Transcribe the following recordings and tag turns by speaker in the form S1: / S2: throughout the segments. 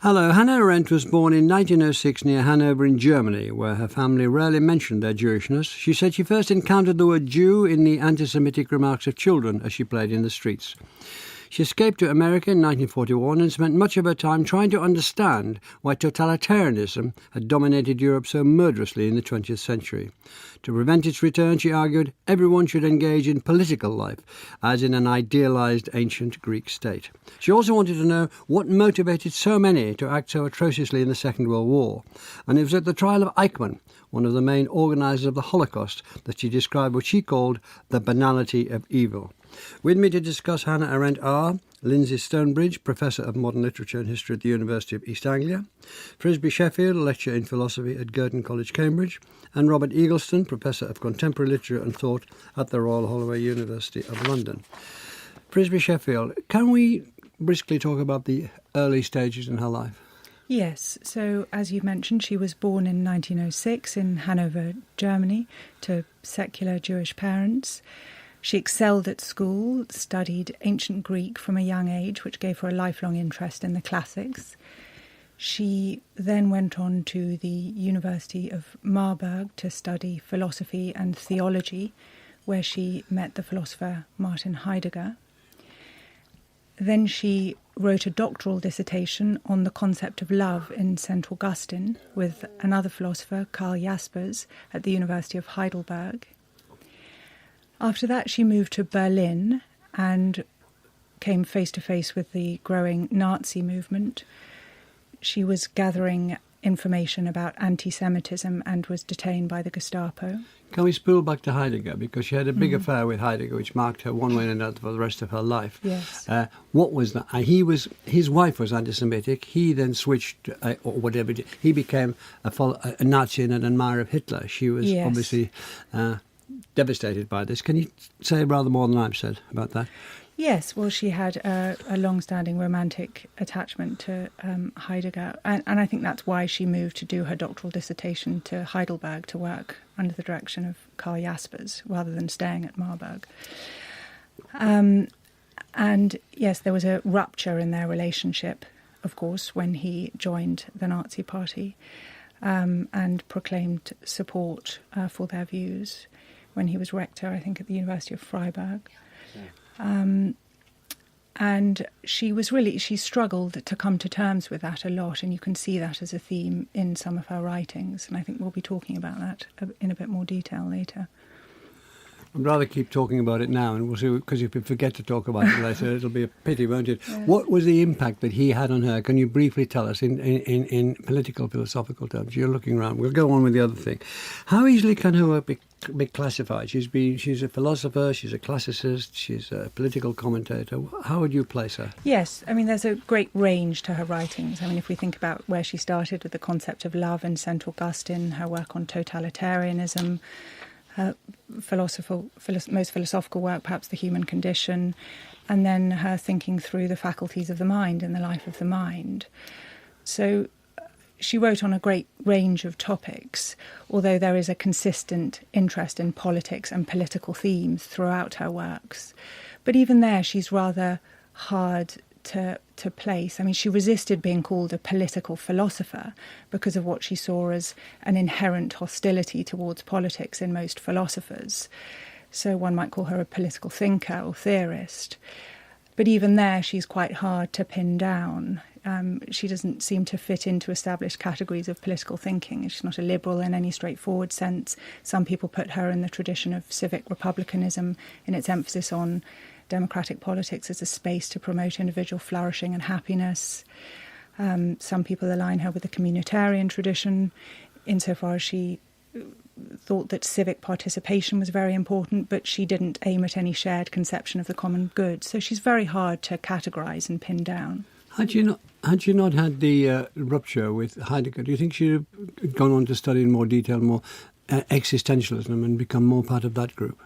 S1: Hello, Hannah Arendt was born in 1906 near Hanover in Germany, where her family rarely mentioned their Jewishness. She said she first encountered the word Jew in the anti-Semitic remarks of children as she played in the streets. She escaped to America in 1941 and spent much of her time trying to understand why totalitarianism had dominated Europe so murderously in the 20th century. To prevent its return, she argued, everyone should engage in political life, as in an idealised ancient Greek state. She also wanted to know what motivated so many to act so atrociously in the Second World War. And it was at the trial of Eichmann, one of the main organisers of the Holocaust, that she described what she called the banality of evil. With me to discuss Hannah Arendt are Lindsay Stonebridge, Professor of Modern Literature and History at the University of East Anglia, Frisby Sheffield, Lecturer in Philosophy at Girton College, Cambridge, and Robert Eagleston, Professor of Contemporary Literature and Thought at the Royal Holloway University of London. Frisby Sheffield, can we briskly talk about the early stages in her life?
S2: Yes, so as you mentioned, she was born in 1906 in Hanover, Germany, to secular Jewish parents. She excelled at school, studied ancient Greek from a young age, which gave her a lifelong interest in the classics. She then went on to the University of Marburg to study philosophy and theology, where she met the philosopher Martin Heidegger. Then she wrote a doctoral dissertation on the concept of love in St. Augustine with another philosopher, Karl Jaspers, at the University of Heidelberg. After that, she moved to Berlin and came face to face with the growing Nazi movement. She was gathering information about anti-Semitism and was detained by the Gestapo.
S1: Can we spool back to Heidegger? Because she had a big affair with Heidegger, which marked her one way or another for the rest of her life.
S2: Yes.
S1: What was that? His wife was anti-Semitic. He then switched, or whatever. He became a Nazi and an admirer of Hitler. She was obviously devastated by this. Can you say rather more than I've said about that?
S2: Yes, well, she had a long-standing romantic attachment to Heidegger, and I think that's why she moved to do her doctoral dissertation to Heidelberg to work under the direction of Karl Jaspers, rather than staying at Marburg. And yes, there was a rupture in their relationship, of course, when he joined the Nazi Party and proclaimed support for their views when he was rector, I think, at the University of Freiburg. And she struggled to come to terms with that a lot, and you can see that as a theme in some of her writings, and I think we'll be talking about that in a bit more detail later.
S1: I'd rather keep talking about it now, and we'll see, because if we forget to talk about it later, it'll be a pity, won't it? Yes. What was the impact that he had on her? Can you briefly tell us in political, philosophical terms? You're looking around. We'll go on with the other thing. How easily can her work be classified? She's a philosopher, she's a classicist, she's a political commentator. How would you place her?
S2: Yes, I mean, there's a great range to her writings. I mean, if we think about where she started with the concept of love in St. Augustine, her work on totalitarianism, her most philosophical work, perhaps The Human Condition, and then her thinking through the faculties of the mind and the life of the mind. So she wrote on a great range of topics, although there is a consistent interest in politics and political themes throughout her works. But even there, she's rather hard to place. I mean, she resisted being called a political philosopher because of what she saw as an inherent hostility towards politics in most philosophers. So one might call her a political thinker or theorist. But even there, she's quite hard to pin down. She doesn't seem to fit into established categories of political thinking. She's not a liberal in any straightforward sense. Some people put her in the tradition of civic republicanism in its emphasis on democratic politics as a space to promote individual flourishing and happiness. Some people align her with the communitarian tradition, insofar as she thought that civic participation was very important, but she didn't aim at any shared conception of the common good. So she's very hard to categorise and pin down.
S1: Had she not had the rupture with Heidegger, do you think she'd have gone on to study in more detail, more existentialism, and become more part of that group?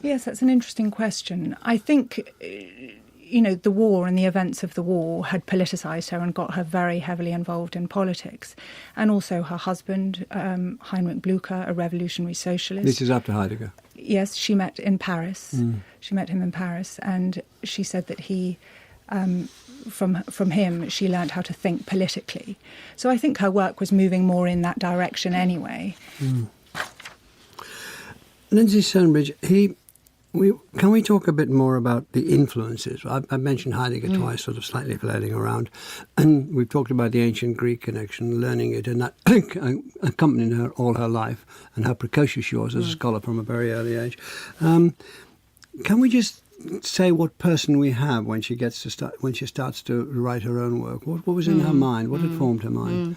S2: Yes, that's an interesting question. I think, the war and the events of the war had politicised her and got her very heavily involved in politics. And also her husband, Heinrich Blücher, a revolutionary socialist.
S1: This is after Heidegger?
S2: Yes, she met in Paris. She met him in Paris, and she said that he from him, she learnt how to think politically. So I think her work was moving more in that direction anyway.
S1: Lindsay Stonebridge, can we talk a bit more about the influences? I mentioned Heidegger twice, sort of slightly flailing around, and we've talked about the ancient Greek connection, learning it, and that accompanied her all her life, and how precocious she was as a scholar from a very early age. Can we just say what person we have when she starts to write her own work? What was in her mind? What had formed her mind?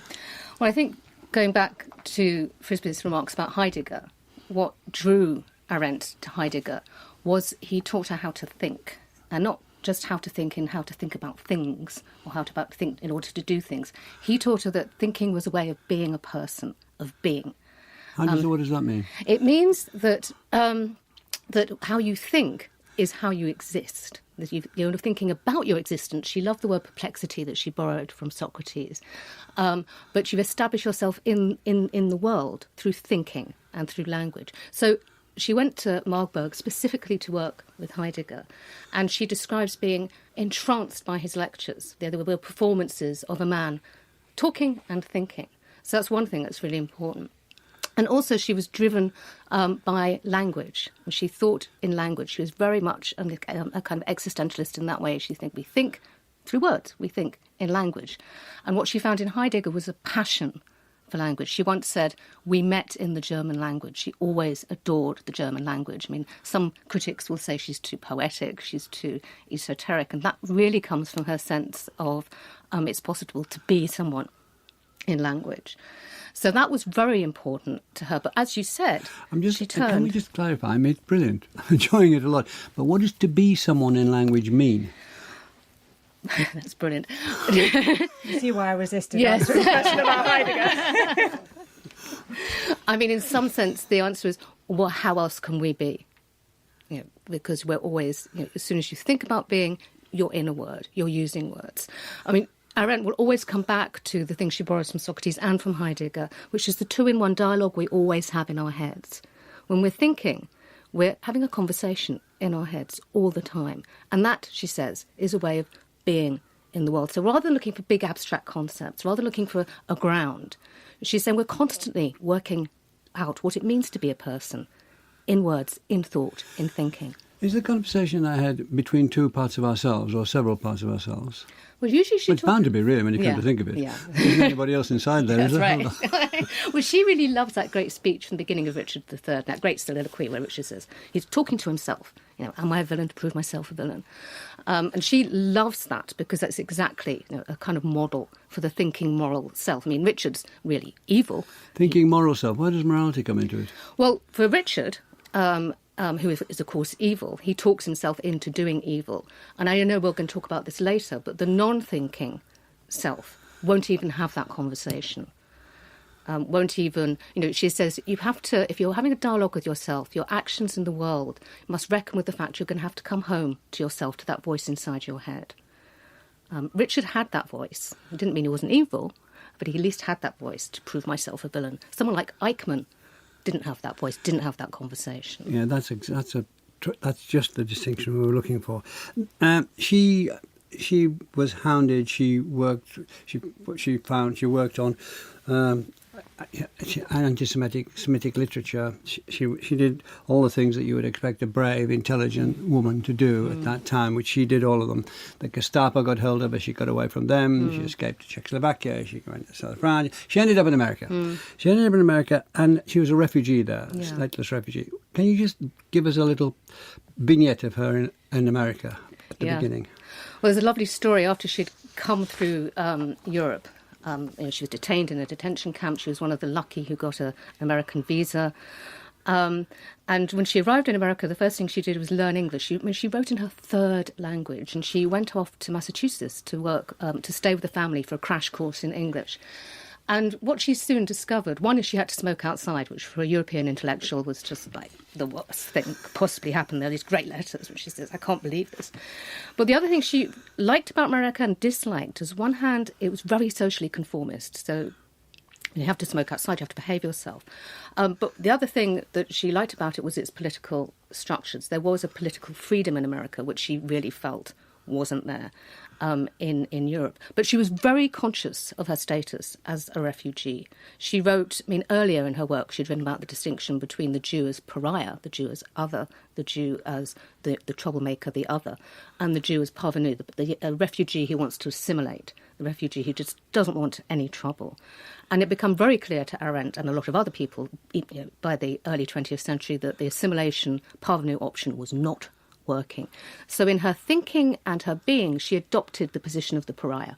S3: Well, I think going back to Frisby's remarks about Heidegger, what drew Arendt to Heidegger was he taught her how to think, and not just how to think in how to think about things or how to think in order to do things. He taught her that thinking was a way of being a person, of being.
S1: What does that mean?
S3: It means that that how you think is how you exist. That you're thinking about your existence. She loved the word perplexity that she borrowed from Socrates. But you establish yourself in the world through thinking and through language. So she went to Marburg specifically to work with Heidegger, and she describes being entranced by his lectures. There were performances of a man talking and thinking. So that's one thing that's really important. And also she was driven by language. She thought in language. She was very much a kind of existentialist in that way. We think through words, we think in language. And what she found in Heidegger was a passion for language. She once said, we met in the German language. She always adored the German language. I mean, some critics will say she's too poetic, she's too esoteric, and that really comes from her sense of it's possible to be someone in language. So that was very important to her. But as you said, she turned...
S1: Can we just clarify? I mean, it's brilliant. I'm enjoying it a lot. But what does to be someone in language mean?
S3: That's brilliant.
S2: You see why I resisted answering a question about Heidegger?
S3: I mean, in some sense, the answer is, well, how else can we be? Because we're always, as soon as you think about being, you're in a word, you're using words. I mean, Arendt will always come back to the thing she borrows from Socrates and from Heidegger, which is the two-in-one dialogue we always have in our heads. When we're thinking, we're having a conversation in our heads all the time. And that, she says, is a way of being in the world. So rather than looking for big abstract concepts, rather than looking for a ground, she's saying we're constantly working out what it means to be a person in words, in thought, in thinking.
S1: Is the conversation I had between two parts of ourselves or several parts of ourselves?
S3: Well, usually she
S1: It's bound to be, really, when you come to think of it.
S3: Yeah.
S1: Isn't anybody else inside there,
S3: That's
S1: is there?
S3: right. Well, she really loves that great speech from the beginning of Richard III, that great soliloquy where Richard says, he's talking to himself, am I a villain to prove myself a villain? And she loves that because that's exactly a kind of model for the thinking moral self. I mean, Richard's really evil.
S1: Thinking moral self. Where does morality come into it?
S3: Well, for Richard... who is, of course, evil. He talks himself into doing evil. And I know we're going to talk about this later, but the non-thinking self won't even have that conversation. Won't even, she says, you have to, if you're having a dialogue with yourself, your actions in the world must reckon with the fact you're going to have to come home to yourself, to that voice inside your head. Richard had that voice. It didn't mean he wasn't evil, but he at least had that voice to prove myself a villain. Someone like Eichmann didn't have that voice, didn't have that conversation.
S1: Yeah, that's just the distinction we were looking for. She was hounded. She worked on anti-Semitic literature. She did all the things that you would expect a brave, intelligent woman to do at that time, which she did all of them. The Gestapo got hold of her. She got away from them. She escaped to Czechoslovakia. She went to South France. She ended up in America. She ended up in America, and she was a refugee there, a stateless refugee. Can you just give us a little vignette of her in America at the beginning?
S3: Well, there's a lovely story. After she'd come through Europe, she was detained in a detention camp. She was one of the lucky who got an American visa. And when she arrived in America, the first thing she did was learn English. She wrote in her third language, and she went off to Massachusetts to work, to stay with the family for a crash course in English. And what she soon discovered, one is she had to smoke outside, which for a European intellectual was just like the worst thing could possibly happen. There are these great letters, which she says, I can't believe this. But the other thing she liked about America and disliked is, on one hand, it was very socially conformist. So you have to smoke outside, you have to behave yourself. But the other thing that she liked about it was its political structures. There was a political freedom in America, which she really felt wasn't there in Europe. But she was very conscious of her status as a refugee. She wrote, earlier in her work, she'd written about the distinction between the Jew as pariah, the Jew as other, the Jew as the troublemaker, the other, and the Jew as parvenu, the refugee who wants to assimilate, the refugee who just doesn't want any trouble. And it became very clear to Arendt and a lot of other people by the early 20th century that the assimilation parvenu option was not working. So in her thinking and her being, she adopted the position of the pariah.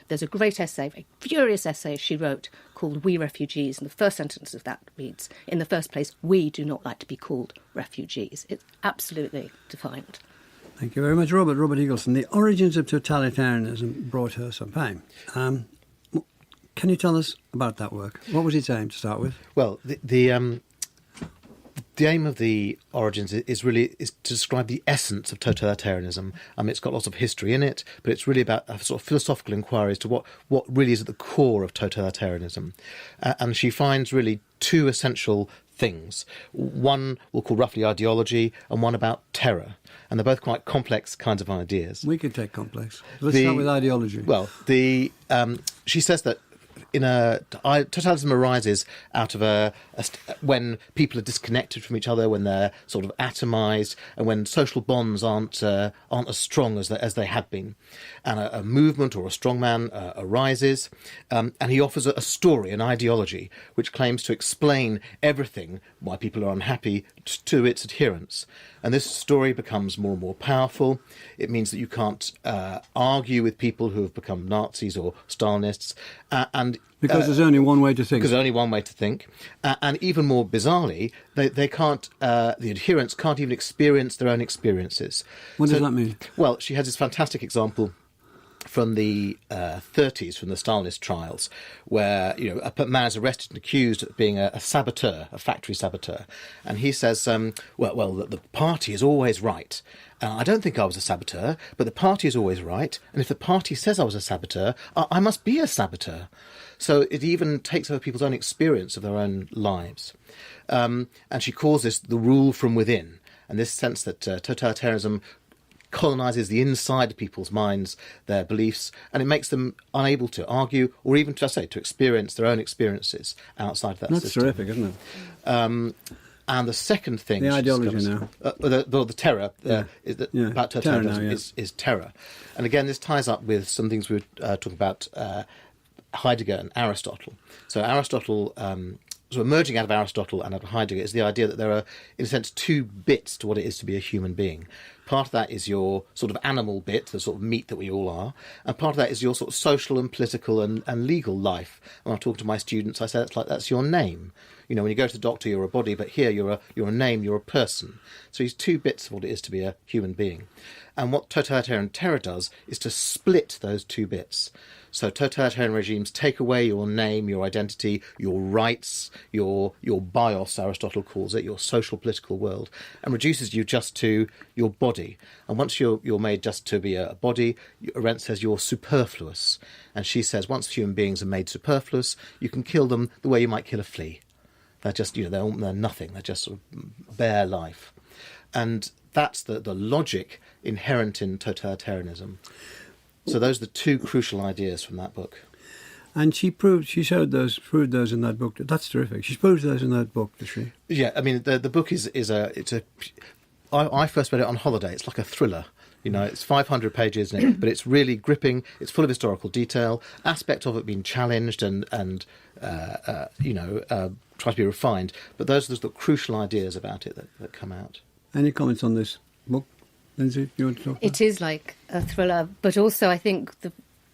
S3: There's a great essay, a furious essay she wrote called We Refugees, and the first sentence of that reads, in the first place, we do not like to be called refugees. It's absolutely defiant.
S1: Thank you very much, Robert. Robert Eagleson. The origins of totalitarianism brought her some fame. Can you tell us about that work? What was its aim to start with?
S4: Well, the aim of the origins is to describe the essence of totalitarianism. It's got lots of history in it, but it's really about a sort of philosophical inquiry as to what really is at the core of totalitarianism. And she finds really two essential things. One we'll call roughly ideology, and one about terror. And they're both quite complex kinds of ideas.
S1: We could take complex. Let's start with ideology.
S4: Well, she says that totalitarianism arises out of when people are disconnected from each other, when they're sort of atomized, and when social bonds aren't as strong as they had been. And a movement or a strongman arises, and he offers a story, an ideology, which claims to explain everything, why people are unhappy, to its adherents. And this story becomes more and more powerful. It means that you can't argue with people who have become Nazis or Stalinists.
S1: Because there's only one way to think.
S4: Because there's only one way to think. And even more bizarrely, they can't, the adherents can't even experience their own experiences.
S1: What does that mean?
S4: Well, she has this fantastic example from the 30s, from the Stalinist trials, where a man is arrested and accused of being a saboteur, a factory saboteur, and he says, well, the party is always right. I don't think I was a saboteur, but the party is always right, and if the party says I was a saboteur, I must be a saboteur. So it even takes over people's own experience of their own lives. And she calls this the rule from within, and this sense that totalitarianism colonises the inside of people's minds, their beliefs, and it makes them unable to argue or even, to experience their own experiences outside of that system.
S1: That's terrific, isn't it?
S4: And the second thing...
S1: The ideology now.
S4: The terror about totalitarianism
S1: now,
S4: is terror. And again, this ties up with some things we were talking about Heidegger and Aristotle. So Aristotle... So emerging out of Aristotle and out of Heidegger is the idea that there are, in a sense, two bits to what it is to be a human being. Part of that is your sort of animal bit, the sort of meat that we all are, and part of that is your sort of social and political and legal life. When I talk to my students, I say that's your name. When you go to the doctor, you're a body, but here you're a name, you're a person. So these two bits of what it is to be a human being. And what totalitarian terror does is to split those two bits. So totalitarian regimes take away your name, your identity, your rights, your bios, Aristotle calls it, your social political world, and reduces you just to your body. And once you're made just to be a body, Arendt says you're superfluous. And she says once human beings are made superfluous, you can kill them the way you might kill a flea. They're just, they're nothing. They're just sort of bare life. And that's the logic inherent in totalitarianism. So those are the two crucial ideas from that book.
S1: And she proved those in that book. That's terrific. She proved those in that book, did she? Yeah,
S4: the book I first read it on holiday. It's like a thriller. It's 500 pages in it, but it's really gripping. It's full of historical detail, aspect of it being challenged and try to be refined. But those are the crucial ideas about it that come out.
S1: Any comments on this book? Lindsay, you want to talk about
S3: it? Is like a thriller, but also I think the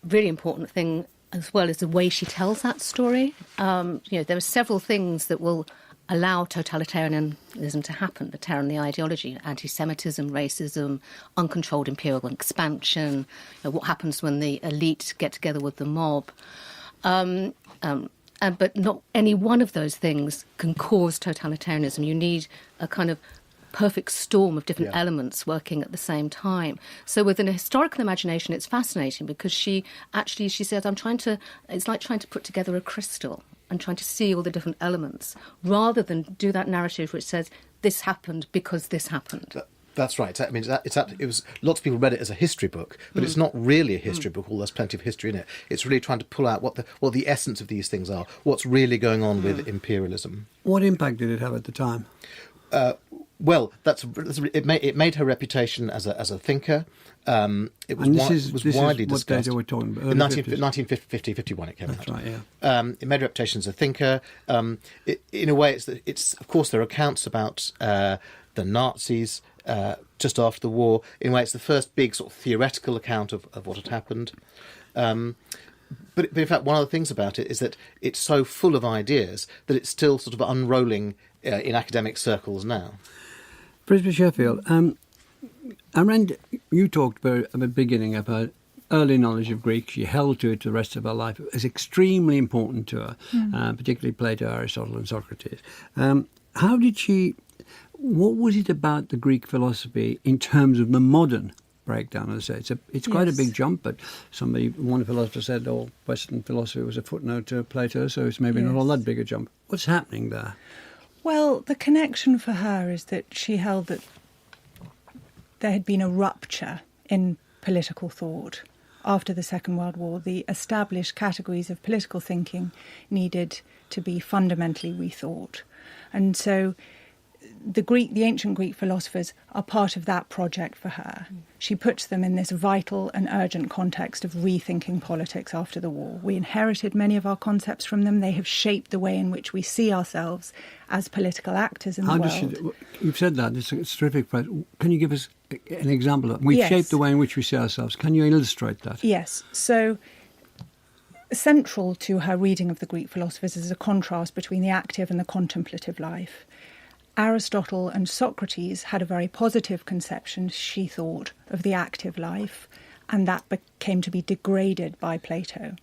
S3: really important thing as well is the way she tells that story. There are several things that will allow totalitarianism to happen, the terror and the ideology, anti-Semitism, racism, uncontrolled imperial expansion, what happens when the elite get together with the mob. But not any one of those things can cause totalitarianism. You need a kind of perfect storm of different elements working at the same time. So with an historical imagination, it's fascinating because she says, it's like trying to put together a crystal and trying to see all the different elements, rather than do that narrative which says, this happened because this happened.
S4: That's right. I mean, it was lots of people read it as a history book, but it's not really a history book. Although there's plenty of history in it. It's really trying to pull out what the essence of these things are. What's really going on with imperialism.
S1: What impact did it have at the time?
S4: Well, it made her reputation as a thinker. It was,
S1: this
S4: was
S1: is
S4: widely
S1: what
S4: discussed.
S1: data we're talking about?
S4: In 1950, 51 it came out.
S1: That's right, yeah.
S4: It made her reputation as a thinker. In a way, it's of course there are accounts about the Nazis just after the war. In a way, it's the first big sort of theoretical account of what had happened. But in fact, one of the things about it is that it's so full of ideas that it's still sort of unrolling in academic circles now.
S1: Frisbee Sheffield, Arendt, you talked at the beginning about early knowledge of Greek. She held to it the rest of her life. It was extremely important to her, particularly Plato, Aristotle and Socrates. What was it about the Greek philosophy in terms of the modern breakdown? As I say, it's quite a big jump, but one philosopher said, Western philosophy was a footnote to Plato, so it's maybe not all that big a jump. What's happening there?
S2: Well, the connection for her is that she held that there had been a rupture in political thought after the Second World War. The established categories of political thinking needed to be fundamentally rethought. And so the ancient Greek philosophers are part of that project for her. She puts them in this vital and urgent context of rethinking politics after the war. We inherited many of our concepts from them. They have shaped the way in which we see ourselves as political actors in the world.
S1: You've said that. It's a terrific phrase. Can you give us an example of it? We've shaped the way in which we see ourselves. Can you illustrate that?
S2: Yes. So central to her reading of the Greek philosophers is a contrast between the active and the contemplative life. Aristotle and Socrates had a very positive conception, she thought, of the active life, and that came to be degraded by Plato.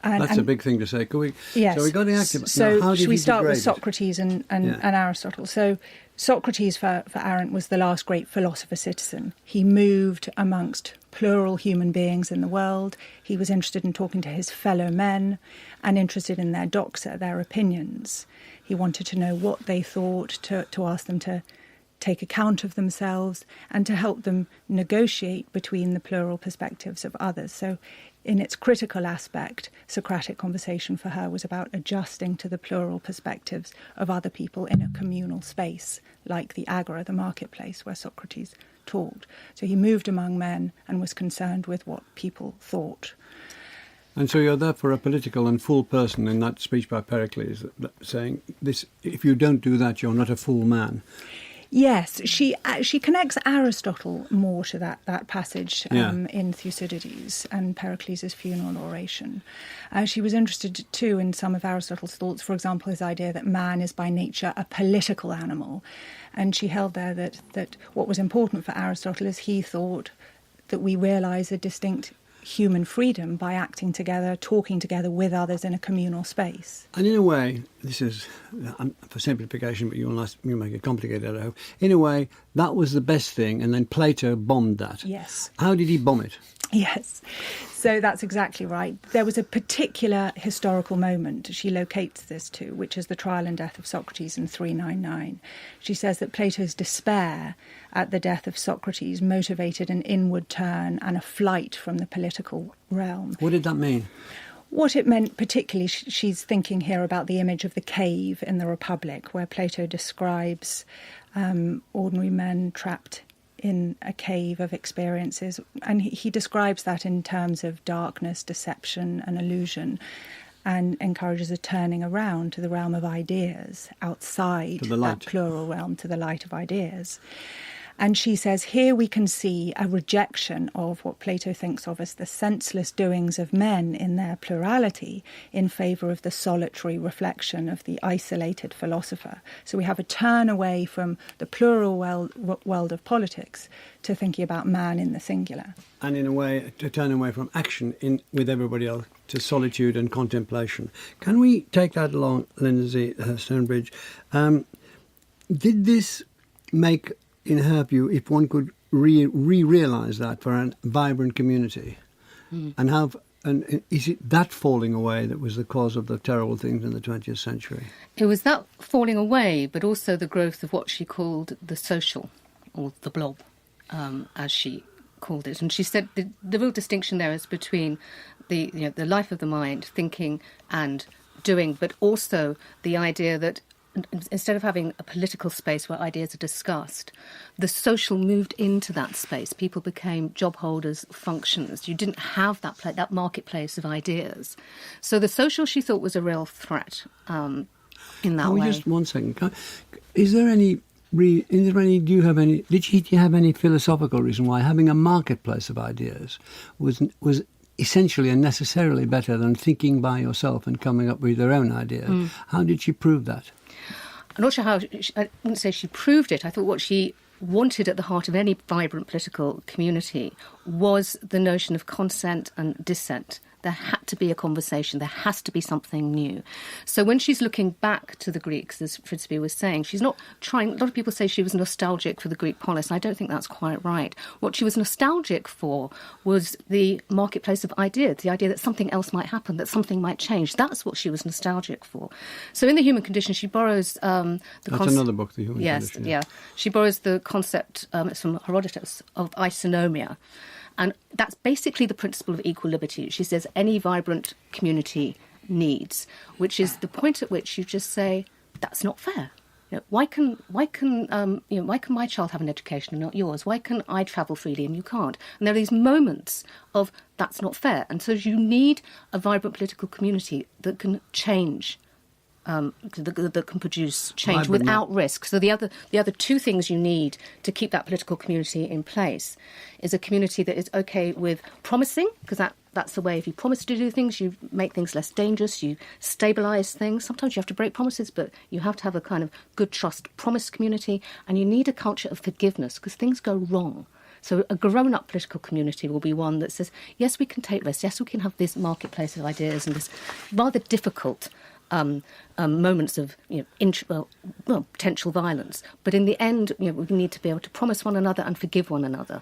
S1: That's a big thing to say.
S2: Yes.
S1: So we got the active.
S2: So
S1: how did
S2: should we
S1: he
S2: start with
S1: degrade it?
S2: Socrates and Aristotle? So Socrates, for Arendt, was the last great philosopher-citizen. He moved amongst plural human beings in the world. He was interested in talking to his fellow men and interested in their doxa, their opinions. He wanted to know what they thought, to ask them to take account of themselves and to help them negotiate between the plural perspectives of others. So in its critical aspect, Socratic conversation for her was about adjusting to the plural perspectives of other people in a communal space, like the agora, the marketplace, where Socrates talked. So he moved among men and was concerned with what people thought.
S1: And so you're therefore a political and full person in that speech by Pericles, saying this: if you don't do that, you're not a full man.
S2: Yes, she connects Aristotle more to that passage in Thucydides and Pericles' funeral oration. She was interested too in some of Aristotle's thoughts, for example, his idea that man is by nature a political animal. And she held there that what was important for Aristotle is he thought that we realise a distinct human freedom by acting together, talking together with others in a communal space.
S1: And in a way, this is for simplification, but you'll make it complicated, I hope. In a way, that was the best thing, and then Plato bombed that.
S2: Yes.
S1: How did he bomb it?
S2: Yes. So that's exactly right. There was a particular historical moment she locates this to, which is the trial and death of Socrates in 399. She says that Plato's despair at the death of Socrates motivated an inward turn and a flight from the political realm.
S1: What did that mean?
S2: What it meant particularly, she's thinking here about the image of the cave in the Republic, where Plato describes ordinary men trapped in a cave of experiences. And he describes that in terms of darkness, deception and illusion, and encourages a turning around to the realm of ideas, outside that plural realm, to the light of ideas. And she says, here we can see a rejection of what Plato thinks of as the senseless doings of men in their plurality in favour of the solitary reflection of the isolated philosopher. So we have a turn away from the plural world of politics to thinking about man in the singular.
S1: And in a way, to turn away from action with everybody else to solitude and contemplation. Can we take that along, Lindsay Stonebridge? Did this make, in her view, if one could realise that for a vibrant community, and is it that falling away that was the cause of the terrible things in the 20th century?
S3: It was that falling away, but also the growth of what she called the social, or the blob, as she called it. And she said the real distinction there is between the life of the mind, thinking and doing, but also the idea that instead of having a political space where ideas are discussed, the social moved into that space. People became job holders, functions. You didn't have that marketplace of ideas. So the social, she thought, was a real threat in that way.
S1: Just 1 second. Is there any... Do you have any philosophical reason why having a marketplace of ideas was essentially and necessarily better than thinking by yourself and coming up with your own ideas? How did she prove that?
S3: I'm not sure how. I wouldn't say she proved it. I thought what she wanted at the heart of any vibrant political community was the notion of consent and dissent. There had to be a conversation. There has to be something new. So when she's looking back to the Greeks, as Frisbee was saying, she's not trying... A lot of people say she was nostalgic for the Greek polis, and I don't think that's quite right. What she was nostalgic for was the marketplace of ideas, the idea that something else might happen, that something might change. That's what she was nostalgic for. So in The Human Condition, she borrows
S1: That's another book, The Human Condition.
S3: Yes, yeah. She borrows the concept, it's from Herodotus, of isonomia. And that's basically the principle of equal liberty. She says any vibrant community needs, which is the point at which you just say, that's not fair. Why can my child have an education and not yours? Why can I travel freely and you can't? And there are these moments of that's not fair. And so you need a vibrant political community that can change. That can produce change without risk. So the other two things you need to keep that political community in place is a community that is okay with promising, because that's the way. If you promise to do things, you make things less dangerous, you stabilise things. Sometimes you have to break promises, but you have to have a kind of good trust promise community, and you need a culture of forgiveness, because things go wrong. So a grown-up political community will be one that says, yes, we can take risks, yes, we can have this marketplace of ideas and this rather difficult moments of potential violence, but in the end, we need to be able to promise one another and forgive one another.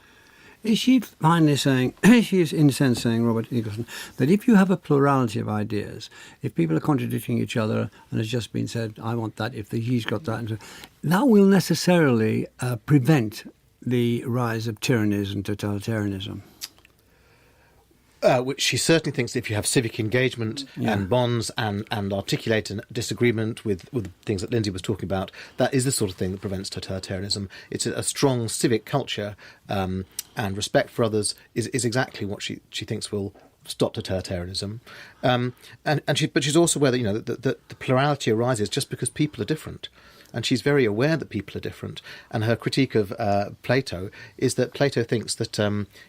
S1: Is she finally saying, she is in a sense saying, Robert Eagleton, that if you have a plurality of ideas, if people are contradicting each other, and it's just been said, I want that, if he's got that, and so, that will necessarily prevent the rise of tyrannies and totalitarianism?
S4: Which she certainly thinks that if you have civic engagement and bonds and articulate a disagreement with things that Lindsay was talking about, that is the sort of thing that prevents totalitarianism. It's a strong civic culture and respect for others is exactly what she thinks will stop totalitarianism. But she's also aware that that the plurality arises just because people are different. And she's very aware that people are different. And her critique of Plato is that Plato thinks that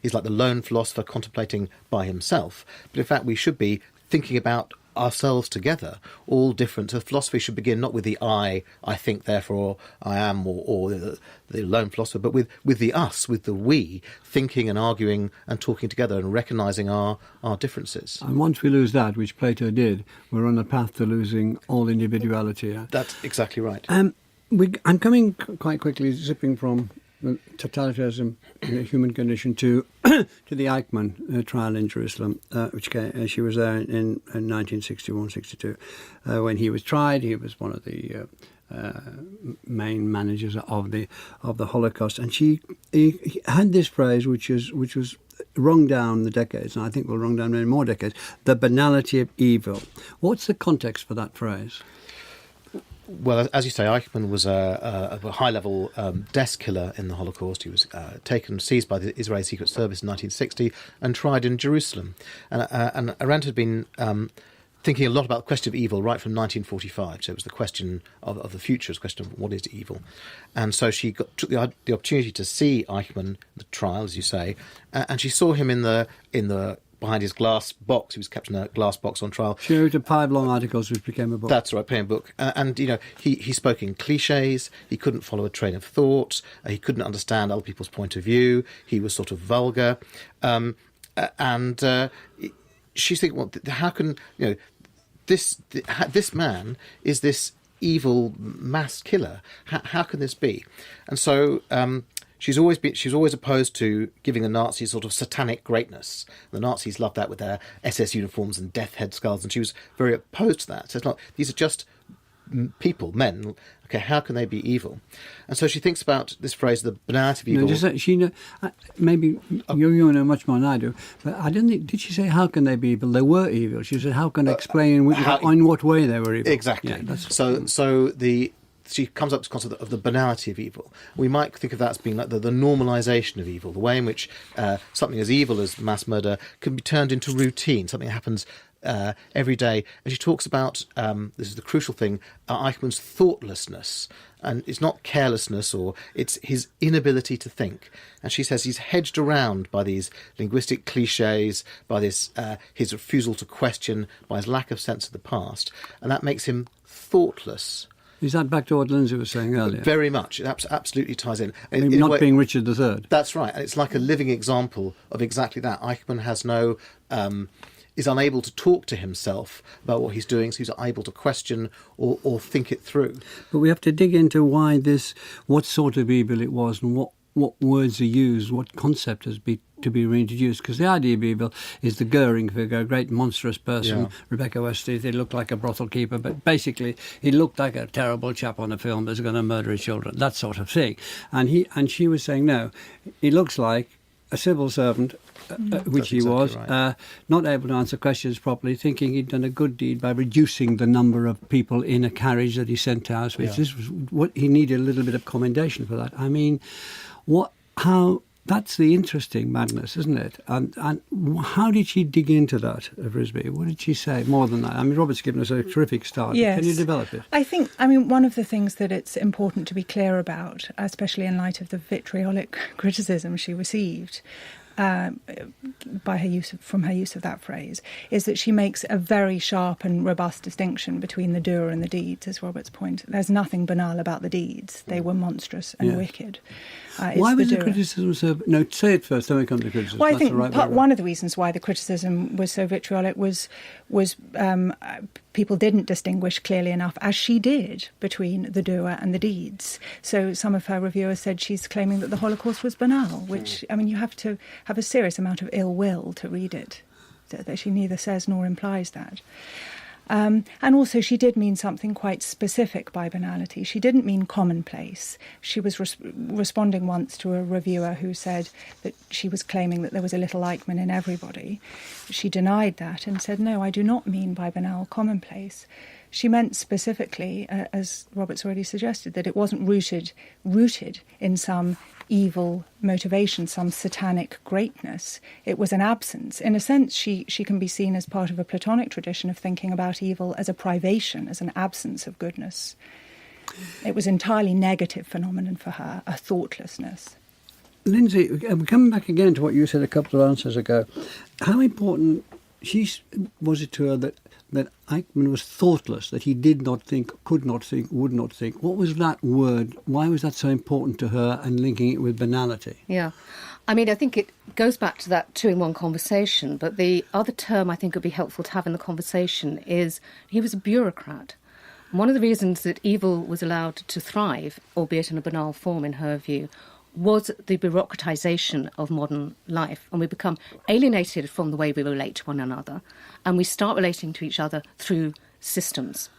S4: he's like the lone philosopher contemplating by himself. But in fact, we should be thinking about ourselves together, all different. So philosophy should begin not with the I think, therefore I am, or the lone philosopher, but with the us, with the we, thinking and arguing and talking together and recognising our differences.
S1: And once we lose that, which Plato did, we're on the path to losing all individuality.
S4: That's exactly right.
S1: I'm coming quite quickly, zipping from totalitarianism in the Human Condition to the Eichmann trial in Jerusalem, which she was there in 1961-62. When he was tried, he was one of the main managers of the Holocaust, and he had this phrase which was rung down the decades, and I think will rung down many more decades: the banality of evil. What's the context for that phrase?
S4: Well, as you say, Eichmann was a high-level desk killer in the Holocaust. He was seized by the Israeli Secret Service in 1960 and tried in Jerusalem. And Arendt had been thinking a lot about the question of evil right from 1945. So it was the question of the future, the question of what is evil. And so she took the opportunity to see Eichmann, the trial, as you say, and she saw him in the behind his glass box. He was kept in a glass box on trial. She
S1: wrote 5 long articles which became a book.
S4: That's right, became a book. And he spoke in cliches. He couldn't follow a train of thought. He couldn't understand other people's point of view. He was sort of vulgar. She's thinking, well, how can this man is this evil mass killer? How can this be? And so she's always opposed to giving the Nazis sort of satanic greatness. The Nazis loved that with their SS uniforms and death head skulls, and she was very opposed to that. So it's not; these are just people, men, okay, how can they be evil? And so she thinks about this phrase, the banality of evil.
S1: No, just, she maybe you know much more than I do, but I don't think, did she say how can they be evil? They were evil. She said how can they explain in what way they were evil?
S4: Exactly.
S1: Yeah,
S4: she comes up with the concept of the banality of evil. We might think of that as being like the normalisation of evil, the way in which something as evil as mass murder can be turned into routine, something that happens every day. And she talks about, this is the crucial thing, Eichmann's thoughtlessness. And it's not carelessness, or it's his inability to think. And she says he's hedged around by these linguistic cliches, by this his refusal to question, by his lack of sense of the past. And that makes him thoughtless.
S1: Is that back to what Lindsay was saying earlier?
S4: Very much. It absolutely ties in.
S1: Not being Richard III.
S4: That's right. And it's like a living example of exactly that. Eichmann has is unable to talk to himself about what he's doing, so he's unable to question or think it through.
S1: But we have to dig into what sort of evil it was, and what words are used, what concept has to be reintroduced, because the idea of evil is the Goering figure, a great monstrous person. Yeah. Rebecca Westby, he looked like a brothel keeper, but basically he looked like a terrible chap on a film that's going to murder his children, that sort of thing. And she was saying, no, he looks like a civil servant, which he was, right. Not able to answer questions properly, thinking he'd done a good deed by reducing the number of people in a carriage that he sent to Auschwitz. Yeah. This was what he needed, a little bit of commendation for that. I mean, that's the interesting madness, isn't it? And how did she dig into that, Frisbee? What did she say more than that? I mean, Robert's given us a terrific start.
S2: Yes.
S1: Can you develop it?
S2: One of the things that it's important to be clear about, especially in light of the vitriolic criticism she received from her use of that phrase, is that she makes a very sharp and robust distinction between the doer and the deeds, as Robert's point. There's nothing banal about the deeds. They were monstrous and wicked.
S1: Why was the criticism so... No, say it first, then we come to criticism.
S2: Well, I think one of the reasons why the criticism was so vitriolic was people didn't distinguish clearly enough, as she did, between the doer and the deeds. So some of her reviewers said she's claiming that the Holocaust was banal, which, I mean, you have to have a serious amount of ill will to read it. That she neither says nor implies that. And also she did mean something quite specific by banality. She didn't mean commonplace. She was responding once to a reviewer who said that she was claiming that there was a little Eichmann in everybody. She denied that and said, no, I do not mean by banal commonplace. She meant specifically, as Robert's already suggested, that it wasn't rooted in some evil motivation, some satanic greatness. It was an absence. In a sense, she can be seen as part of a Platonic tradition of thinking about evil as a privation, as an absence of goodness. It was entirely negative phenomenon for her, a thoughtlessness.
S1: Lindsay, coming back again to what you said a couple of answers ago, how important was it to her that Eichmann was thoughtless, that he did not think, could not think, would not think? What was that word? Why was that so important to her, and linking it with banality?
S3: Yeah. I mean, I think it goes back to that two-in-one conversation, but the other term I think would be helpful to have in the conversation is he was a bureaucrat. One of the reasons that evil was allowed to thrive, albeit in a banal form in her view, was the bureaucratisation of modern life, and we become alienated from the way we relate to one another, and we start relating to each other through systems.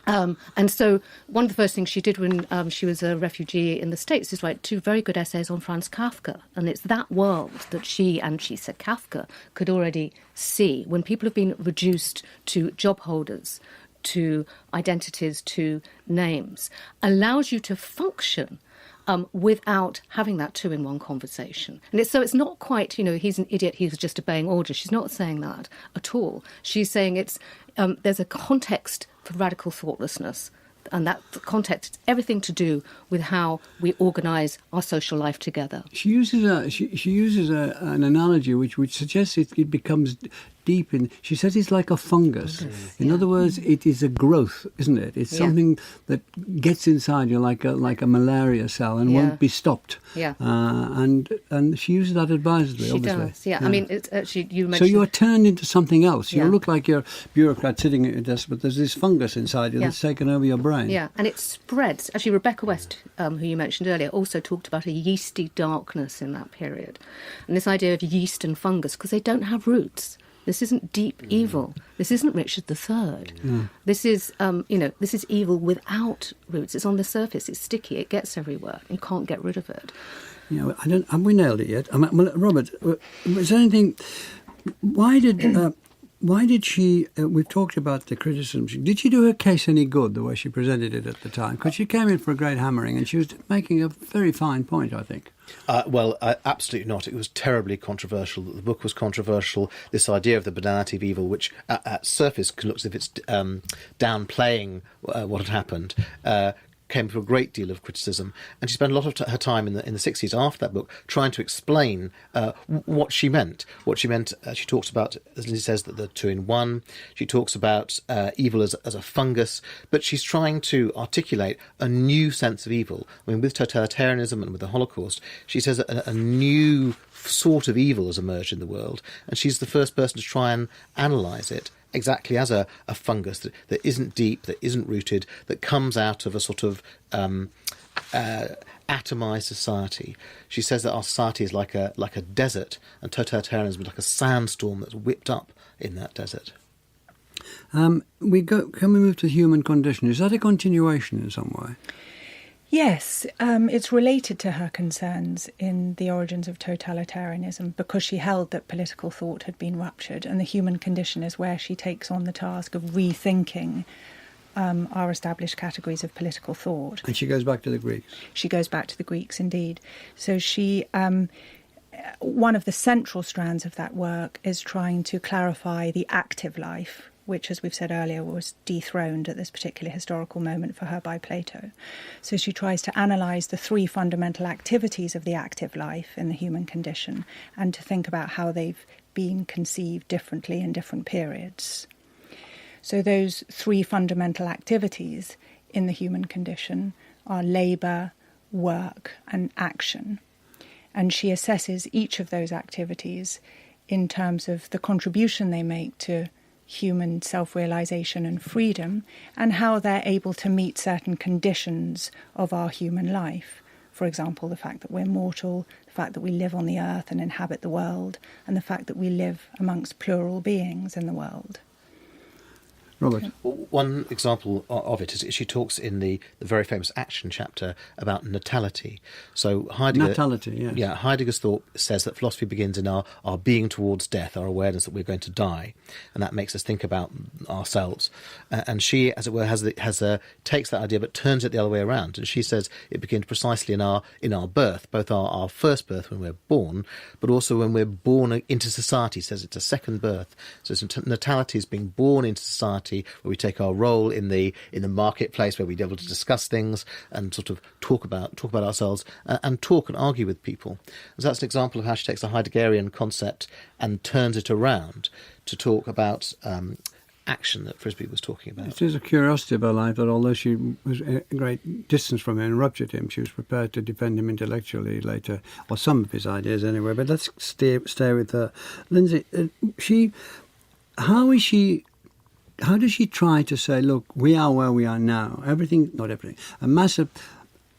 S3: And so one of the first things she did when she was a refugee in the States is write 2 very good essays on Franz Kafka, and it's that world that she said Kafka could already see when people have been reduced to job holders, to identities, to names, allows you to function without having that two-in-one conversation. And it's not quite, he's an idiot, he's just obeying orders. She's not saying that at all. She's saying there's a context for radical thoughtlessness, and that context is everything to do with how we organise our social life together.
S1: She uses an analogy which suggests it becomes deep in. She says it's like a fungus. In other words, it is a growth, isn't it? It's something that gets inside you like a malaria cell and won't be stopped. Yeah. And she uses that advisedly.
S3: She
S1: obviously.
S3: does. Yeah. I mean, it's actually you mentioned.
S1: So you are turned into something else. You look like you're a bureaucrat sitting at your desk, but there's this fungus inside you that's taken over your brain.
S3: Yeah, and it spreads. Actually, Rebecca West, who you mentioned earlier, also talked about a yeasty darkness in that period, and this idea of yeast and fungus because they don't have roots. This isn't deep evil. This isn't Richard III. This is, this is evil without roots. It's on the surface. It's sticky. It gets everywhere. You can't get rid of it.
S1: Have we nailed it yet? Well, Robert, was there anything? Why did she? We've talked about the criticism. Did she do her case any good the way she presented it at the time? Because she came in for a great hammering, and she was making a very fine point, I think.
S4: Absolutely not. It was terribly controversial. The book was controversial. This idea of the banality of evil, which at surface looks as if it's downplaying what had happened, came to a great deal of criticism. And she spent a lot of her time in the 60s after that book trying to explain what she meant. She talks about, as Lindsay says, that the two in one. She talks about evil as a fungus, but she's trying to articulate a new sense of evil. I mean, with totalitarianism and with the Holocaust, she says a new sort of evil has emerged in the world, and she's the first person to try and analyse it exactly as a fungus that isn't deep, that isn't rooted, that comes out of a sort of atomised society. She says that our society is like a desert, and totalitarianism is like a sandstorm that's whipped up in that desert.
S1: Can we move to the human condition? Is that a continuation in some way?
S2: Yes, it's related to her concerns in The Origins of Totalitarianism, because she held that political thought had been ruptured, and the human condition is where she takes on the task of rethinking our established categories of political thought.
S1: And she goes back to the Greeks.
S2: She goes back to the Greeks, indeed. So she, one of the central strands of that work is trying to clarify the active life, which, as we've said earlier, was dethroned at this particular historical moment for her by Plato. So she tries to analyse the three fundamental activities of the active life in the human condition, and to think about how they've been conceived differently in different periods. So those three fundamental activities in the human condition are labour, work, and action. And she assesses each of those activities in terms of the contribution they make to human self-realisation and freedom, and how they're able to meet certain conditions of our human life. For example, the fact that we're mortal, the fact that we live on the earth and inhabit the world, and the fact that we live amongst plural beings in the world.
S1: Robert?
S4: One example of it is she talks in the very famous Action chapter about natality. So Heidegger...
S1: Natality, yes.
S4: Yeah, Heidegger's thought says that philosophy begins in our being towards death, our awareness that we're going to die, and that makes us think about ourselves. And she, as it were, takes that idea but turns it the other way around. And she says it begins precisely in our birth, both our first birth when we're born, but also when we're born into society. She says it's a second birth. So natality is being born into society, where we take our role in the marketplace, where we're able to discuss things and sort of talk about ourselves and talk and argue with people. And so that's an example of how she takes a Heideggerian concept and turns it around to talk about action that Frisbee was talking about.
S1: It is a curiosity about life that although she was a great distance from him and ruptured him, she was prepared to defend him intellectually later, or some of his ideas anyway. But let's stay with her. Lindsay, how does she try to say, look, we are where we are now. Not everything. A massive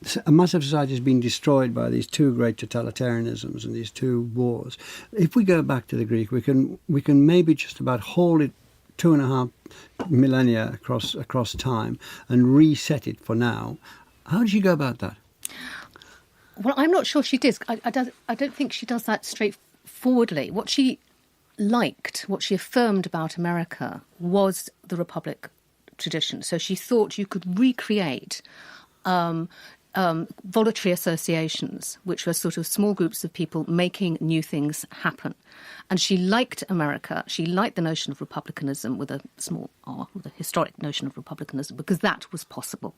S1: society has been destroyed by these two great totalitarianisms and these two wars. If we go back to the Greek, we can maybe just about hold it 2.5 millennia across time and reset it for now. How does she go about that?
S3: Well, I'm not sure she does. I don't think she does that straightforwardly. What she affirmed about America was the Republic tradition. So she thought you could recreate voluntary associations, which were sort of small groups of people making new things happen. And she liked America. She liked the notion of republicanism with a small r, with a historic notion of republicanism, because that was possible.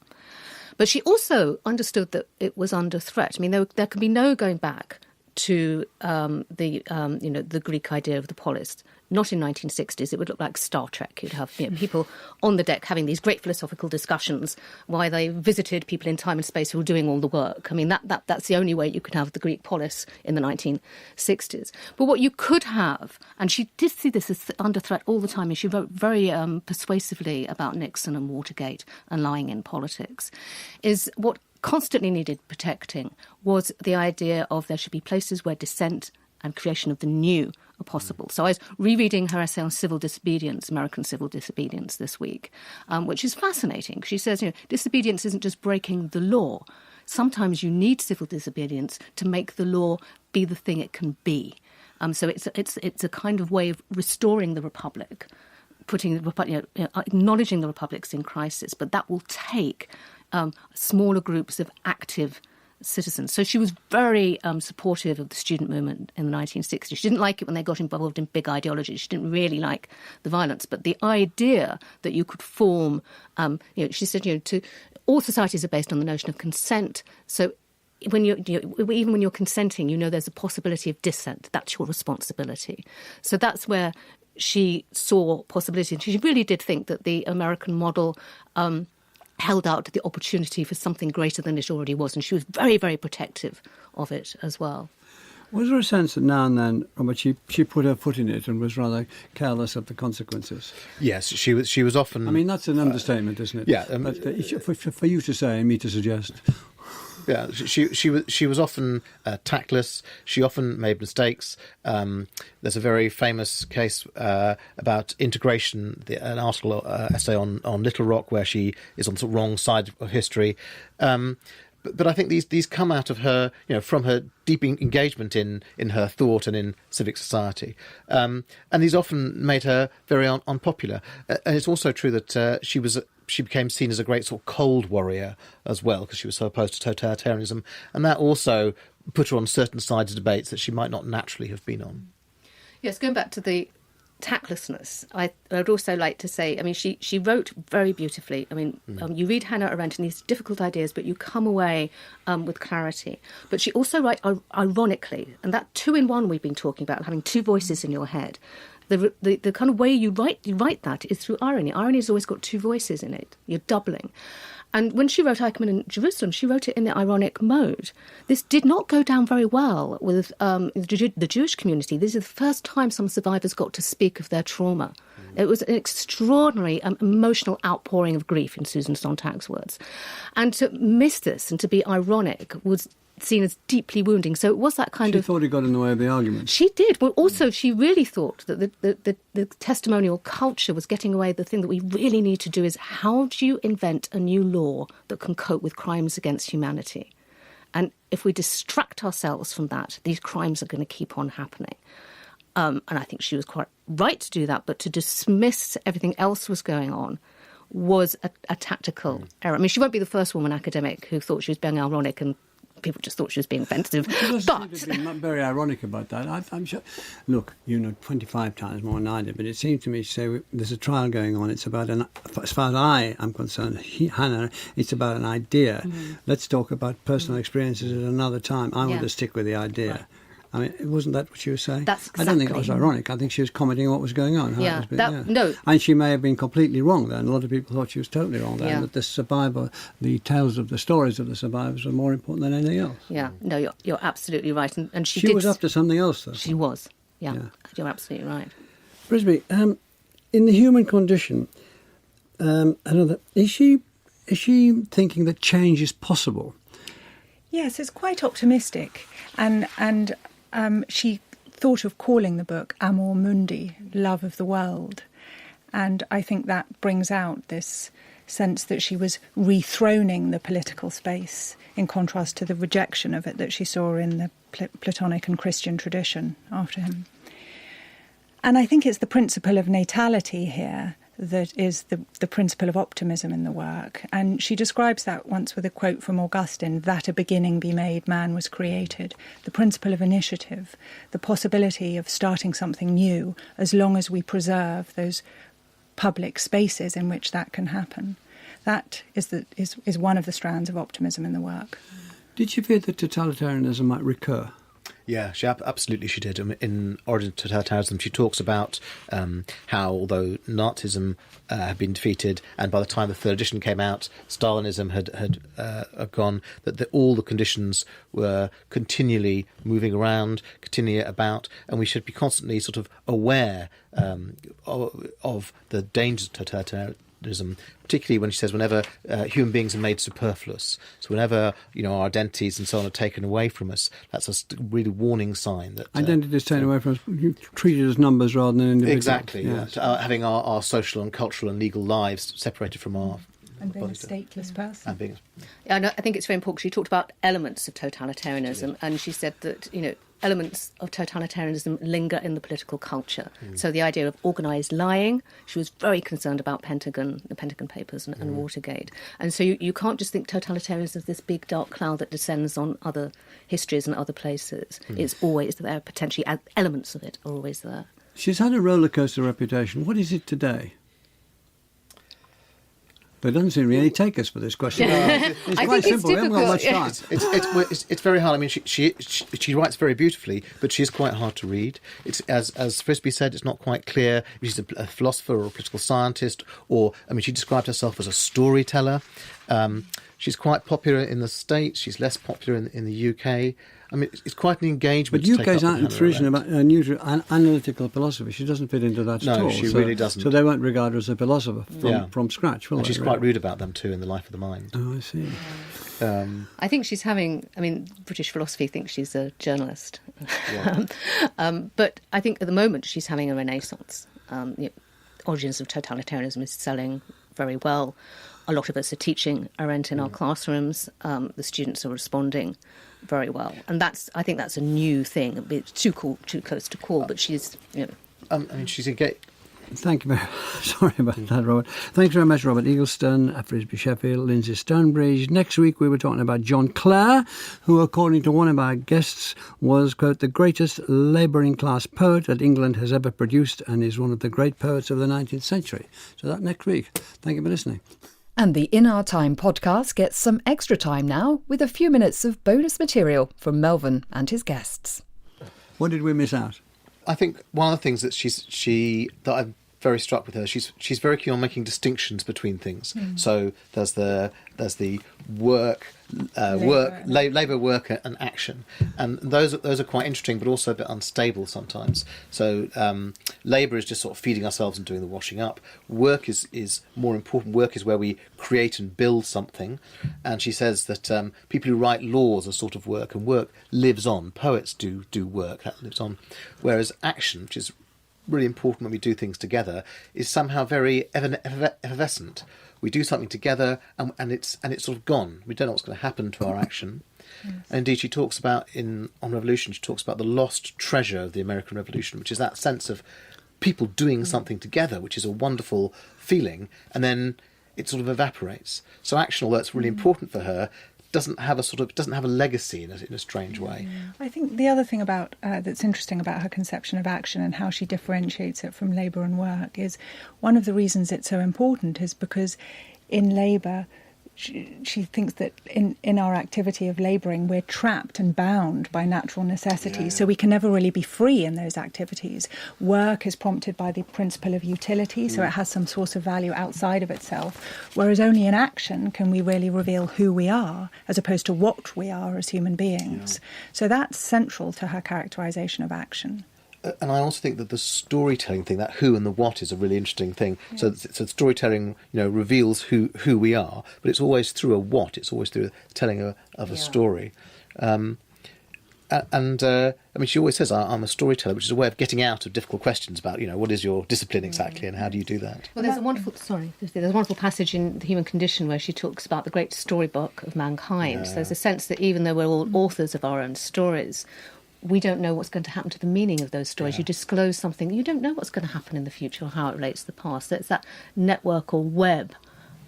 S3: But she also understood that it was under threat. I mean, there can be no going back to the Greek idea of the polis. Not in 1960s. It would look like Star Trek. You'd have people on the deck having these great philosophical discussions while they visited people in time and space who were doing all the work. I mean, that's the only way you could have the Greek polis in the 1960s. But what you could have, and she did see this as under threat all the time, and she wrote very persuasively about Nixon and Watergate and lying in politics, is what constantly needed protecting was the idea of there should be places where dissent and creation of the new are possible. So I was rereading her essay on civil disobedience, American civil disobedience, this week, which is fascinating. She says, disobedience isn't just breaking the law. Sometimes you need civil disobedience to make the law be the thing it can be. So it's a kind of way of restoring the republic, acknowledging the republic's in crisis, but that will take smaller groups of active citizens. So she was very supportive of the student movement in the 1960s. She didn't like it when they got involved in big ideologies. She didn't really like the violence. But the idea that you could form, she said, all societies are based on the notion of consent. So even when you're consenting, there's a possibility of dissent. That's your responsibility. So that's where she saw possibility. And she really did think that the American model held out the opportunity for something greater than it already was. And she was very, very protective of it as well.
S1: Was there a sense that now and then, Robert, she put her foot in it and was rather careless of the consequences?
S4: Yes, she was often...
S1: I mean, that's an understatement, isn't it?
S4: Yeah.
S1: For you to say and me to suggest...
S4: Yeah, she was often tactless. She often made mistakes. There's a very famous case about integration, an article, essay on Little Rock, where she is on the wrong side of history. But I think these come out of her, from her deep engagement in her thought and in civic society. And these often made her very unpopular. And it's also true that she became seen as a great sort of cold warrior as well, because she was so opposed to totalitarianism. And that also put her on certain sides of debates that she might not naturally have been on.
S3: Yes, going back to the tactlessness, I would also like to say, she wrote very beautifully. You read Hannah Arendt and these difficult ideas, but you come away with clarity. But she also writes ironically, and that 2-in-1 we've been talking about, having two voices in your head. The kind of way you write that is through irony. Irony has always got two voices in it. You're doubling. And when she wrote Eichmann in Jerusalem, she wrote it in the ironic mode. This did not go down very well with the Jewish community. This is the first time some survivors got to speak of their trauma. It was an extraordinary emotional outpouring of grief, in Susan Sontag's words. And to miss this and to be ironic was seen as deeply wounding. So it was that kind of...
S1: She thought it got in the way of the argument.
S3: She did. But also she really thought that the testimonial culture was getting away. The thing that we really need to do is, how do you invent a new law that can cope with crimes against humanity? And if we distract ourselves from that, these crimes are going to keep on happening. And I think she was quite right to do that, but to dismiss everything else was going on was a tactical error. She won't be the first woman academic who thought she was being ironic and people just thought she was being offensive.
S1: But not very ironic about that. I'm sure. Look, 25 times more than I did, but it seemed to me to say there's a trial going on. It's about as far as I am concerned, Hannah, it's about an idea. Mm-hmm. Let's talk about personal experiences at another time. I want to stick with the idea. Right. Wasn't that what she was saying?
S3: That's exactly.
S1: I don't think it was ironic. I think she was commenting on what was going on.
S3: No.
S1: And she may have been completely wrong then. A lot of people thought she was totally wrong then, that the survivor, the tales of the stories of the survivors were more important than anything else.
S3: Yeah, no, you're absolutely right. And
S1: she was up to something else, though.
S3: She was, yeah. You're absolutely right.
S1: Brisby, in the human condition, is she thinking that change is possible?
S2: Yes, it's quite optimistic. And she thought of calling the book Amor Mundi, Love of the World. And I think that brings out this sense that she was rethroning the political space in contrast to the rejection of it that she saw in the Platonic and Christian tradition after him. And I think it's the principle of natality here that is the principle of optimism in the work. And she describes that once with a quote from Augustine, that a beginning be made, man was created. The principle of initiative, the possibility of starting something new as long as we preserve those public spaces in which that can happen. That is one of the strands of optimism in the work.
S1: Did you fear that totalitarianism might recur?
S4: Yeah, absolutely she did. In Origin of Totalitarianism, she talks about how, although Nazism had been defeated, and by the time the third edition came out, Stalinism had gone, that all the conditions were continually moving around, continually about, and we should be constantly sort of aware of the dangers of totalitarianism, particularly when she says whenever human beings are made superfluous. So whenever, our identities and so on are taken away from us, that's a really warning sign that...
S1: Identity is taken away from us. You treat it as numbers rather than individuals.
S4: Exactly,
S1: yes.
S4: Having our social and cultural and legal lives separated from our...
S2: And being a stateless person.
S3: I think it's very important. She talked about elements of totalitarianism, and she said that, elements of totalitarianism linger in the political culture. So the idea of organised lying, she was very concerned about the Pentagon Papers and Watergate. And so you can't just think totalitarianism as this big dark cloud that descends on other histories and other places. It's always there, potentially elements of it are always there.
S1: She's had a rollercoaster reputation. What is it today? But it doesn't seem to really take us for this question. It's quite simple. We haven't got much time.
S4: It's very hard. I mean, she writes very beautifully, but she is quite hard to read. It's as Frisbee said, it's not quite clear if she's a philosopher or a political scientist, she described herself as a storyteller. She's quite popular in the States. She's less popular in the UK. I mean, it's quite an engagement.
S1: But UK's intrusion about neutral analytical philosophy, she doesn't fit into that at all.
S4: No, she really doesn't.
S1: So they won't regard her as a philosopher from scratch, will
S4: and
S1: they?
S4: she's quite rude about them too in The Life of the Mind.
S1: Oh, I see.
S3: I think she's British philosophy thinks she's a journalist. But I think at the moment she's having a renaissance. Origins of Totalitarianism is selling very well. A lot of us are teaching Arendt in our classrooms. The students are responding very well, and I think that's a new thing. It's too close to call, but she's,
S4: she's engaged.
S1: Thank you very Sorry about that, Robert. Thanks very much, Robert Eagleston, Frisbee Sheffield, Lindsay Stonebridge. Next week we were talking about John Clare, who, according to one of our guests, was, quote, the greatest labouring class poet that England has ever produced and is one of the great poets of the 19th century. So that next week. Thank you for listening.
S5: And the In Our Time podcast gets some extra time now with a few minutes of bonus material from Melvyn and his guests.
S1: What did we miss out?
S4: I think one of the things that that I'm very struck with her, she's very keen on making distinctions between things. So there's the labour, work and action, and those are quite interesting, but also a bit unstable sometimes. So labour is just sort of feeding ourselves and doing the washing up. Work is more important. Work is where we create and build something, and she says that people who write laws are sort of work, and work lives on. Poets do work, that lives on, whereas action, which is really important when we do things together, is somehow very effervescent. We do something together and it's sort of gone. We don't know what's going to happen to our action. Yes. And indeed, she talks about on Revolution, she talks about the lost treasure of the American Revolution, which is that sense of people doing something together, which is a wonderful feeling, and then it sort of evaporates. So action, although it's really important for her, doesn't have a legacy in a strange way.
S2: I think the other thing about that's interesting about her conception of action and how she differentiates it from labour and work is one of the reasons it's so important is because in labour she thinks that in our activity of labouring we're trapped and bound by natural necessities, so we can never really be free in those activities. Work is prompted by the principle of utility, so it has some source of value outside of itself, whereas only in action can we really reveal who we are as opposed to what we are as human beings. So that's central to her characterisation of action.
S4: And I also think that the storytelling thing, that who and the what, is a really interesting thing. Yeah. So storytelling, reveals who we are, but it's always through a what. It's always through the telling of a story. She always says, I'm a storyteller, which is a way of getting out of difficult questions about, what is your discipline exactly and how do you do that?
S3: Well, there's a wonderful passage in The Human Condition where she talks about the great storybook of mankind. So there's a sense that even though we're all authors of our own stories, we don't know what's going to happen to the meaning of those stories. You disclose something, you don't know what's going to happen in the future or how it relates to the past. So it's that network or web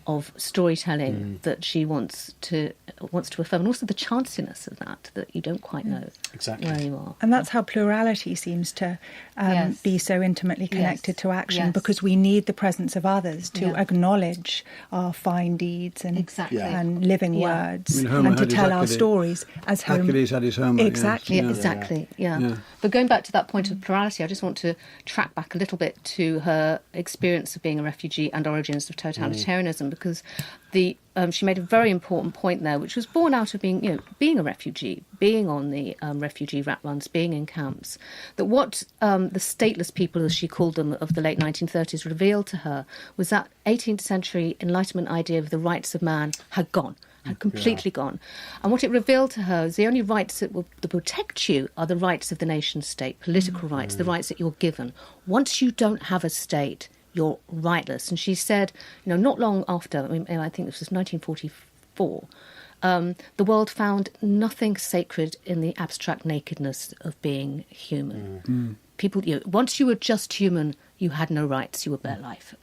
S3: of storytelling that she wants to affirm, and also the chanciness of that you don't quite know where you are.
S2: And that's how plurality seems to be so intimately connected to action, because we need the presence of others to acknowledge our fine deeds and living words and to tell our stories as Homer.
S1: Hercules had his Homer.
S2: Exactly.
S3: But going back to that point of plurality, I just want to track back a little bit to her experience of being a refugee and origins of totalitarianism, because she made a very important point there, which was born out of being a refugee, being on the refugee rat runs, being in camps, that what the stateless people, as she called them, of the late 1930s revealed to her was that 18th century Enlightenment idea of the rights of man had gone. Had completely gone. And what it revealed to her is the only rights that will protect you are the rights of the nation state, political rights, the rights that you're given. Once you don't have a state, you're rightless. And she said, not long after, I think this was 1944, the world found nothing sacred in the abstract nakedness of being human. People, once you were just human, you had no rights, you were bare life.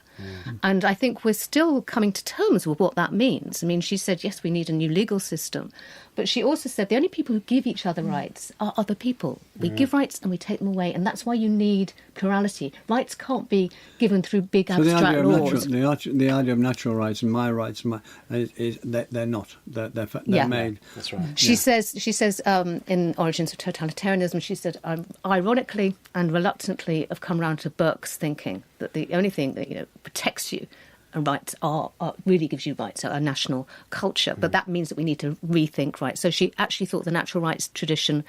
S3: And I think we're still coming to terms with what that means. I mean, she said, yes, we need a new legal system. But she also said the only people who give each other rights are other people. We give rights and we take them away. And that's why you need plurality. Rights can't be given through big abstract laws.
S1: The idea of natural rights and my rights, they're not. They're made.
S4: That's right.
S3: She says in Origins of Totalitarianism, she said, ironically and reluctantly, I've come round to Burke's thinking that the only thing that protects you and rights are really gives you rights are a national culture. But that means that we need to rethink rights. So she actually thought the natural rights tradition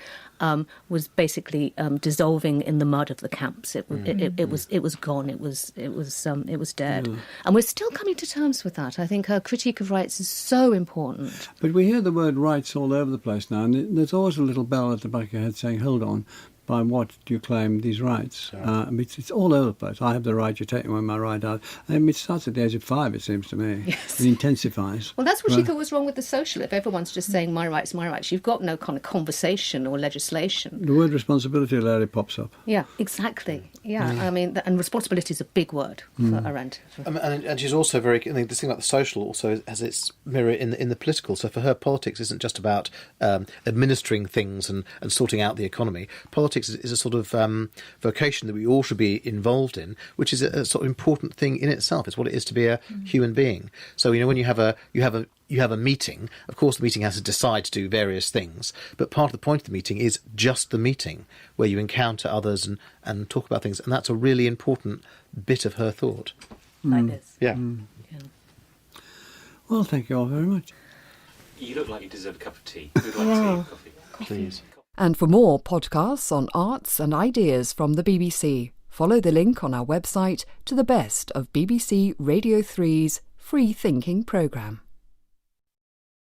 S3: was basically dissolving in the mud of the camps. It was gone. It was dead. And we're still coming to terms with that. I think her critique of rights is so important.
S1: But we hear the word rights all over the place now, and there's always a little bell at the back of your head saying, hold on, by what do you claim these rights? It's all over the place. I have the right, you're taking away my right out. It starts at the age of 5, it seems to me.
S3: Yes.
S1: It intensifies.
S3: Well, that's what she thought was wrong with the social. If everyone's just saying my rights, you've got no kind of conversation or legislation.
S1: The word responsibility already pops up.
S3: Yeah, exactly. Yeah, I mean, and responsibility is a big word for Arendt.
S4: And she's also very. I mean, this thing about the social also has its mirror in the political. So for her, politics isn't just about administering things and sorting out the economy. Politics is a sort of vocation that we all should be involved in, which is a sort of important thing in itself. It's what it is to be a human being. So when you have a meeting, of course the meeting has to decide to do various things, but part of the point of the meeting is just the meeting, where you encounter others and talk about things, and that's a really important bit of her thought.
S3: Like this.
S4: Yeah.
S3: Yeah.
S1: Well, thank you all very much.
S6: You look like you deserve a cup of tea. Would you like tea or coffee?
S4: Please.
S5: And for more podcasts on arts and ideas from the BBC, follow the link on our website to the best of BBC Radio 3's Free Thinking programme.